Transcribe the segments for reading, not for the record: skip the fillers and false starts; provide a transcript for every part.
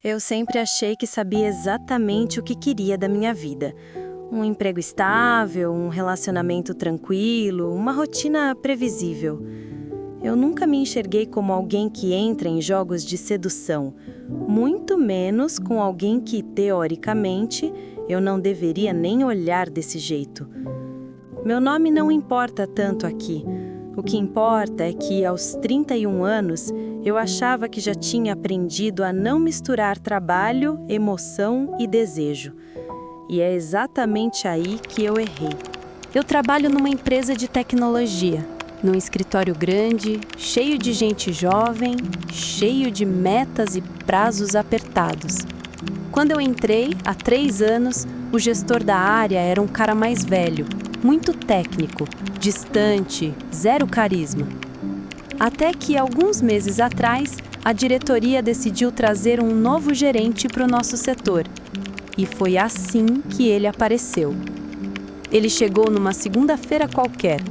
Eu sempre achei que sabia exatamente o que queria da minha vida. Um emprego estável, um relacionamento tranquilo, uma rotina previsível. Eu nunca me enxerguei como alguém que entra em jogos de sedução, muito menos com alguém que, teoricamente, eu não deveria nem olhar desse jeito. Meu nome não importa tanto aqui. O que importa é que, aos 31 anos, eu achava que já tinha aprendido a não misturar trabalho, emoção e desejo. E é exatamente aí que eu errei. Eu trabalho numa empresa de tecnologia, num escritório grande, cheio de gente jovem, cheio de metas e prazos apertados. Quando eu entrei, há 3 anos, o gestor da área era um cara mais velho, muito técnico, distante, zero carisma. Até que, alguns meses atrás, a diretoria decidiu trazer um novo gerente para o nosso setor. E foi assim que ele apareceu. Ele chegou numa segunda-feira qualquer.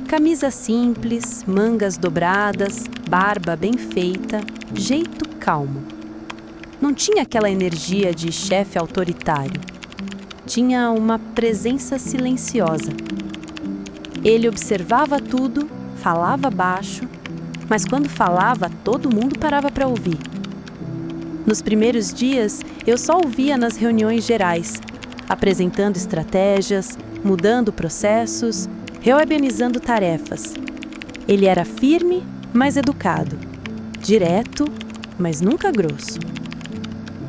Camisa simples, mangas dobradas, barba bem feita, jeito calmo. Não tinha aquela energia de chefe autoritário. Tinha uma presença silenciosa. Ele observava tudo, falava baixo, mas quando falava, todo mundo parava para ouvir. Nos primeiros dias, eu só ouvia nas reuniões gerais, apresentando estratégias, mudando processos, reorganizando tarefas. Ele era firme, mas educado, direto, mas nunca grosso.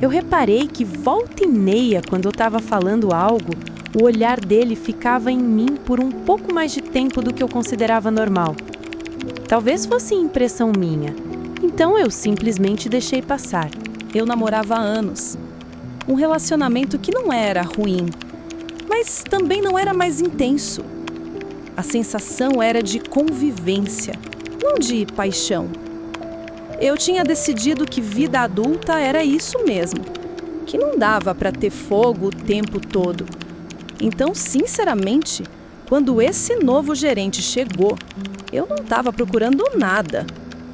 Eu reparei que volta e meia, quando eu estava falando algo, o olhar dele ficava em mim por um pouco mais de tempo do que eu considerava normal. Talvez fosse impressão minha, então eu simplesmente deixei passar. Eu namorava há anos. Um relacionamento que não era ruim, mas também não era mais intenso. A sensação era de convivência, não de paixão. Eu tinha decidido que vida adulta era isso mesmo, que não dava para ter fogo o tempo todo. Então, sinceramente, quando esse novo gerente chegou, eu não estava procurando nada.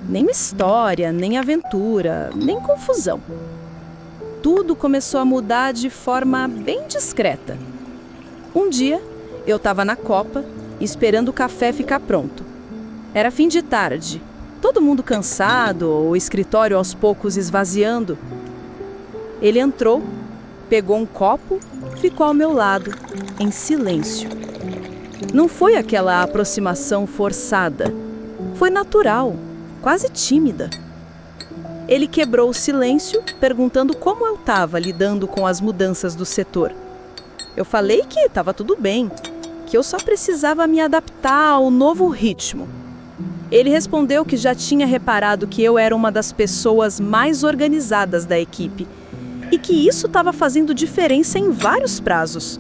Nem história, nem aventura, nem confusão. Tudo começou a mudar de forma bem discreta. Um dia, eu estava na copa, esperando o café ficar pronto. Era fim de tarde, todo mundo cansado, o escritório aos poucos esvaziando. Ele entrou, pegou um copo, ficou ao meu lado, em silêncio. Não foi aquela aproximação forçada, foi natural. Quase tímida. Ele quebrou o silêncio, perguntando como eu estava lidando com as mudanças do setor. Eu falei que estava tudo bem, que eu só precisava me adaptar ao novo ritmo. Ele respondeu que já tinha reparado que eu era uma das pessoas mais organizadas da equipe e que isso estava fazendo diferença em vários prazos.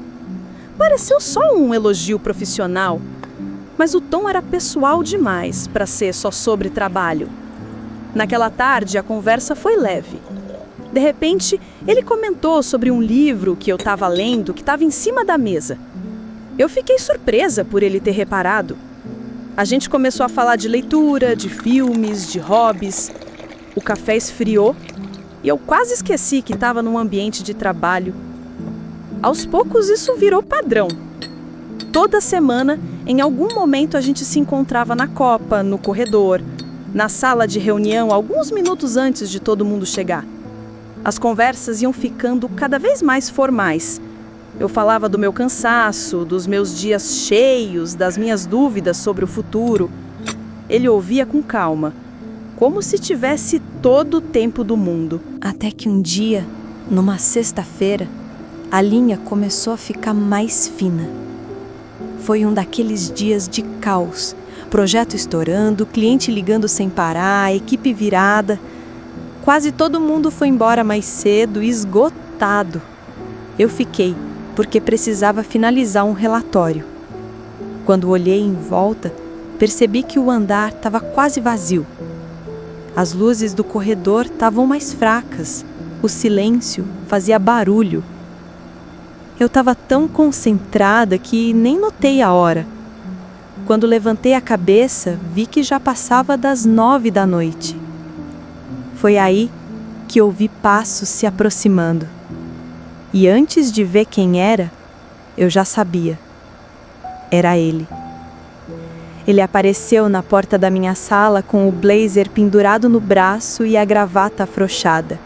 Pareceu só um elogio profissional, mas o tom era pessoal demais para ser só sobre trabalho. Naquela tarde, a conversa foi leve. De repente, ele comentou sobre um livro que eu estava lendo que estava em cima da mesa. Eu fiquei surpresa por ele ter reparado. A gente começou a falar de leitura, de filmes, de hobbies. O café esfriou e eu quase esqueci que estava num ambiente de trabalho. Aos poucos, isso virou padrão. Toda semana, em algum momento, a gente se encontrava na copa, no corredor, na sala de reunião, alguns minutos antes de todo mundo chegar. As conversas iam ficando cada vez mais formais. Eu falava do meu cansaço, dos meus dias cheios, das minhas dúvidas sobre o futuro. Ele ouvia com calma, como se tivesse todo o tempo do mundo. Até que um dia, numa sexta-feira, a linha começou a ficar mais fina. Foi um daqueles dias de caos. Projeto estourando, cliente ligando sem parar, equipe virada. Quase todo mundo foi embora mais cedo, esgotado. Eu fiquei, porque precisava finalizar um relatório. Quando olhei em volta, percebi que o andar estava quase vazio. As luzes do corredor estavam mais fracas. O silêncio fazia barulho. Eu estava tão concentrada que nem notei a hora. Quando levantei a cabeça, vi que já passava das 9 da noite. Foi aí que ouvi passos se aproximando. E antes de ver quem era, eu já sabia. Era ele. Ele apareceu na porta da minha sala com o blazer pendurado no braço e a gravata afrouxada.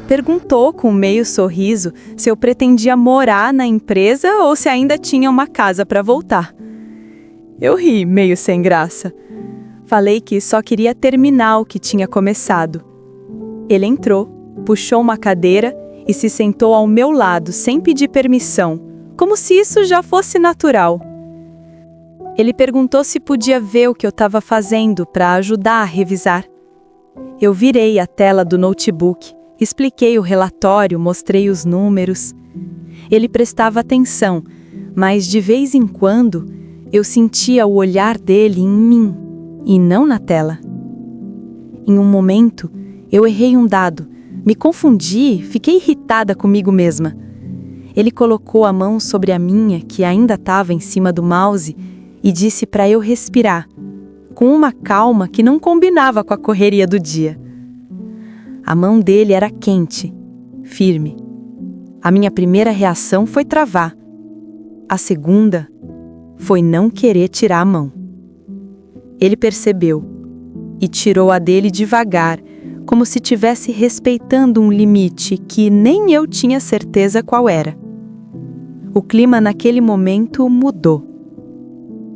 Perguntou com meio sorriso se eu pretendia morar na empresa ou se ainda tinha uma casa para voltar. Eu ri, meio sem graça. Falei que só queria terminar o que tinha começado. Ele entrou, puxou uma cadeira e se sentou ao meu lado sem pedir permissão, como se isso já fosse natural. Ele perguntou se podia ver o que eu estava fazendo para ajudar a revisar. Eu virei a tela do notebook, expliquei o relatório, mostrei os números. Ele prestava atenção, mas de vez em quando eu sentia o olhar dele em mim e não na tela. Em um momento, eu errei um dado, me confundi, fiquei irritada comigo mesma. Ele colocou a mão sobre a minha, que ainda estava em cima do mouse, e disse para eu respirar, com uma calma que não combinava com a correria do dia. A mão dele era quente, firme. A minha primeira reação foi travar. A segunda foi não querer tirar a mão. Ele percebeu e tirou a dele devagar, como se estivesse respeitando um limite que nem eu tinha certeza qual era. O clima naquele momento mudou.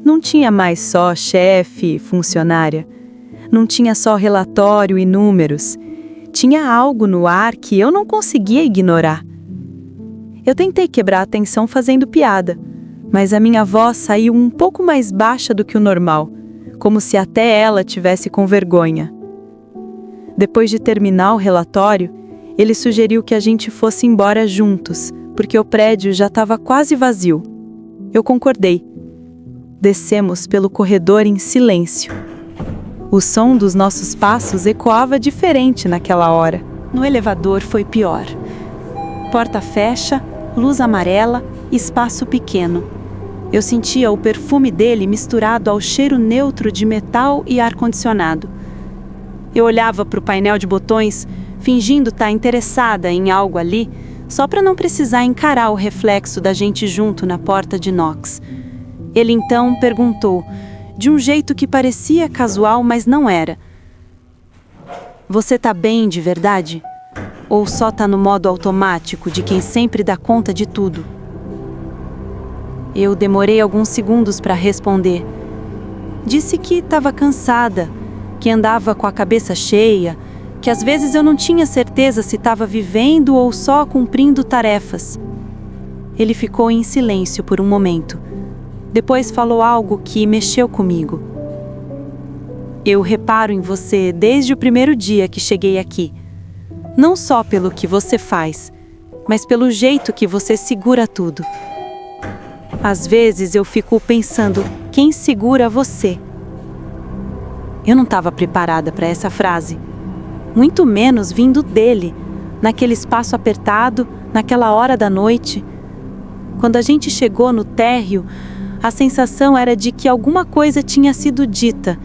Não tinha mais só chefe, funcionária. Não tinha só relatório e números. Tinha algo no ar que eu não conseguia ignorar. Eu tentei quebrar a tensão fazendo piada, mas a minha voz saiu um pouco mais baixa do que o normal, como se até ela tivesse com vergonha. Depois de terminar o relatório, ele sugeriu que a gente fosse embora juntos, porque o prédio já estava quase vazio. Eu concordei. Descemos pelo corredor em silêncio. O som dos nossos passos ecoava diferente naquela hora. No elevador foi pior. Porta fecha, luz amarela, espaço pequeno. Eu sentia o perfume dele misturado ao cheiro neutro de metal e ar-condicionado. Eu olhava para o painel de botões, fingindo estar interessada em algo ali, só para não precisar encarar o reflexo da gente junto na porta de inox. Ele então perguntou, de um jeito que parecia casual, mas não era: "Você tá bem de verdade? Ou só tá no modo automático de quem sempre dá conta de tudo?" Eu demorei alguns segundos para responder. Disse que estava cansada, que andava com a cabeça cheia, que às vezes eu não tinha certeza se estava vivendo ou só cumprindo tarefas. Ele ficou em silêncio por um momento. Depois falou algo que mexeu comigo. "Eu reparo em você desde o primeiro dia que cheguei aqui. Não só pelo que você faz, mas pelo jeito que você segura tudo. Às vezes eu fico pensando, quem segura você?" Eu não estava preparada para essa frase. Muito menos vindo dele, naquele espaço apertado, naquela hora da noite. Quando a gente chegou no térreo, a sensação era de que alguma coisa tinha sido dita,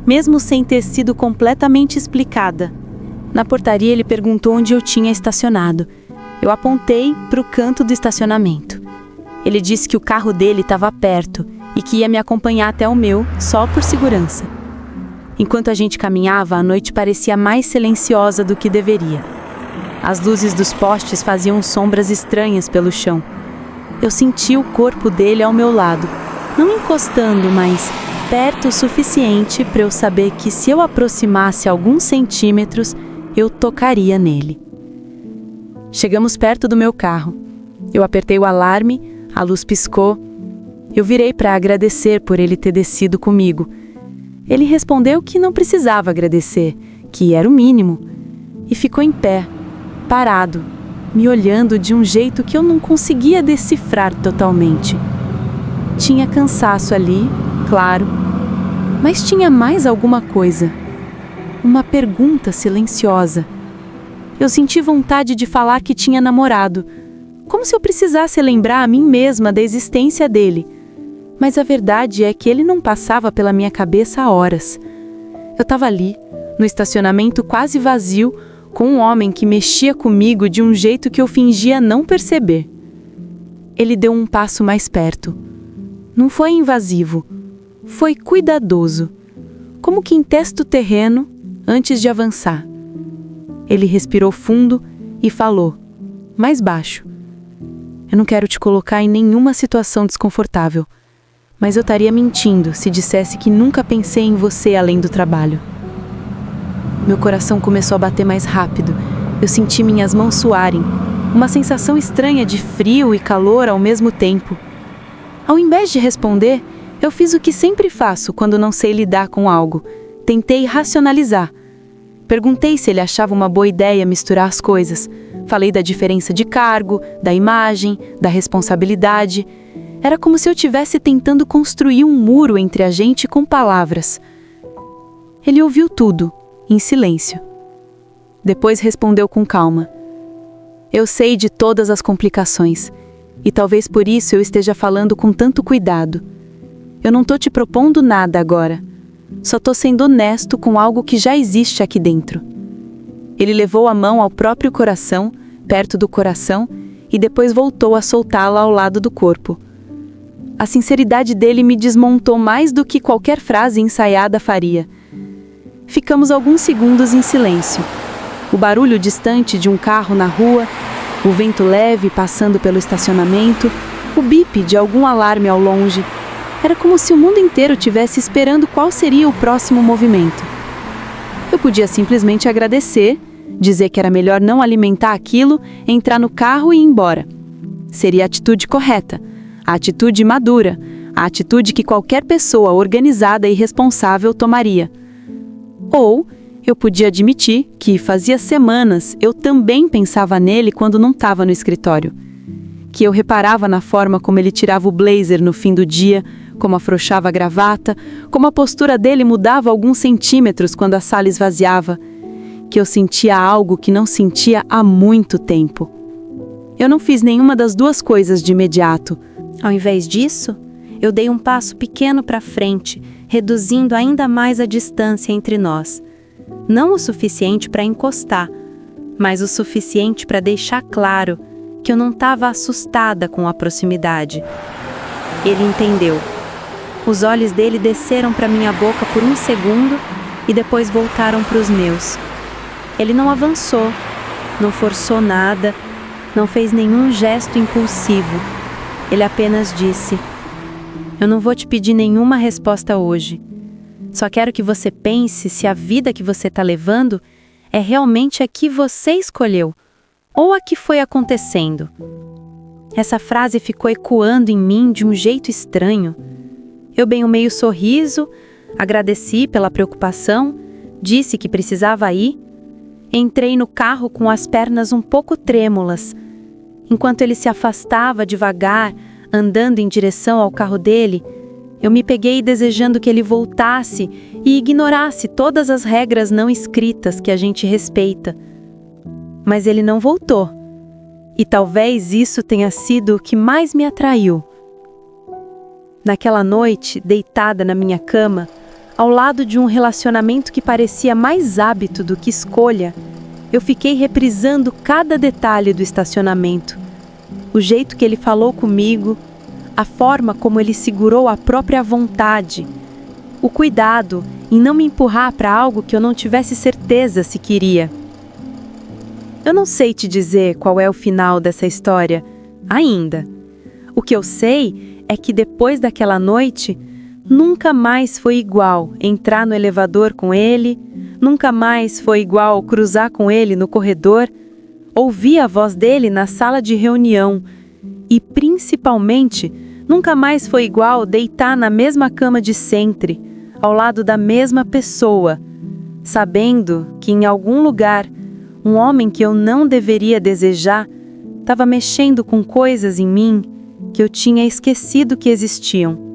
mesmo sem ter sido completamente explicada. Na portaria ele perguntou onde eu tinha estacionado. Eu apontei para o canto do estacionamento. Ele disse que o carro dele estava perto e que ia me acompanhar até o meu, só por segurança. Enquanto a gente caminhava, a noite parecia mais silenciosa do que deveria. As luzes dos postes faziam sombras estranhas pelo chão. Eu senti o corpo dele ao meu lado, não encostando, mas perto o suficiente para eu saber que se eu aproximasse alguns centímetros, eu tocaria nele. Chegamos perto do meu carro. Eu apertei o alarme, a luz piscou. Eu virei para agradecer por ele ter descido comigo. Ele respondeu que não precisava agradecer, que era o mínimo, e ficou em pé, parado, me olhando de um jeito que eu não conseguia decifrar totalmente. Tinha cansaço ali, claro, mas tinha mais alguma coisa. Uma pergunta silenciosa. Eu senti vontade de falar que tinha namorado, como se eu precisasse lembrar a mim mesma da existência dele. Mas a verdade é que ele não passava pela minha cabeça há horas. Eu estava ali, no estacionamento quase vazio, com um homem que mexia comigo de um jeito que eu fingia não perceber. Ele deu um passo mais perto. Não foi invasivo, foi cuidadoso, como quem testa o terreno antes de avançar. Ele respirou fundo e falou, mais baixo: eu não quero te colocar em nenhuma situação desconfortável, mas eu estaria mentindo se dissesse que nunca pensei em você além do trabalho. Meu coração começou a bater mais rápido. Eu senti minhas mãos suarem, uma sensação estranha de frio e calor ao mesmo tempo. Ao invés de responder, eu fiz o que sempre faço quando não sei lidar com algo. Tentei racionalizar. Perguntei se ele achava uma boa ideia misturar as coisas. Falei da diferença de cargo, da imagem, da responsabilidade. Era como se eu estivesse tentando construir um muro entre a gente com palavras. Ele ouviu tudo, em silêncio. Depois respondeu com calma: eu sei de todas as complicações, e talvez por isso eu esteja falando com tanto cuidado. Eu não estou te propondo nada agora. Só estou sendo honesto com algo que já existe aqui dentro. Ele levou a mão ao próprio coração, perto do coração, e depois voltou a soltá-la ao lado do corpo. A sinceridade dele me desmontou mais do que qualquer frase ensaiada faria. Ficamos alguns segundos em silêncio. O barulho distante de um carro na rua, o vento leve passando pelo estacionamento, o bip de algum alarme ao longe. Era como se o mundo inteiro tivesse esperando qual seria o próximo movimento. Eu podia simplesmente agradecer, dizer que era melhor não alimentar aquilo, entrar no carro e ir embora. Seria a atitude correta, a atitude madura, a atitude que qualquer pessoa organizada e responsável tomaria. Ou eu podia admitir que fazia semanas eu também pensava nele quando não estava no escritório. Que eu reparava na forma como ele tirava o blazer no fim do dia, como afrouxava a gravata, como a postura dele mudava alguns centímetros quando a sala esvaziava. Que eu sentia algo que não sentia há muito tempo. Eu não fiz nenhuma das duas coisas de imediato. Ao invés disso, eu dei um passo pequeno para frente, reduzindo ainda mais a distância entre nós. Não o suficiente para encostar, mas o suficiente para deixar claro que eu não estava assustada com a proximidade. Ele entendeu. Os olhos dele desceram para minha boca por um segundo e depois voltaram para os meus. Ele não avançou, não forçou nada, não fez nenhum gesto impulsivo. Ele apenas disse: eu não vou te pedir nenhuma resposta hoje. Só quero que você pense se a vida que você está levando é realmente a que você escolheu, ou a que foi acontecendo. Essa frase ficou ecoando em mim de um jeito estranho. Eu bem um meio sorriso, agradeci pela preocupação, disse que precisava ir. Entrei no carro com as pernas um pouco trêmulas. Enquanto ele se afastava devagar, andando em direção ao carro dele, eu me peguei desejando que ele voltasse e ignorasse todas as regras não escritas que a gente respeita. Mas ele não voltou. E talvez isso tenha sido o que mais me atraiu. Naquela noite, deitada na minha cama, ao lado de um relacionamento que parecia mais hábito do que escolha, eu fiquei reprisando cada detalhe do estacionamento. O jeito que ele falou comigo, a forma como ele segurou a própria vontade, o cuidado em não me empurrar para algo que eu não tivesse certeza se queria. Eu não sei te dizer qual é o final dessa história, ainda. O que eu sei é que depois daquela noite, nunca mais foi igual entrar no elevador com ele, nunca mais foi igual cruzar com ele no corredor, ouvir a voz dele na sala de reunião e, principalmente, nunca mais foi igual deitar na mesma cama de sempre, ao lado da mesma pessoa, sabendo que em algum lugar, um homem que eu não deveria desejar estava mexendo com coisas em mim que eu tinha esquecido que existiam.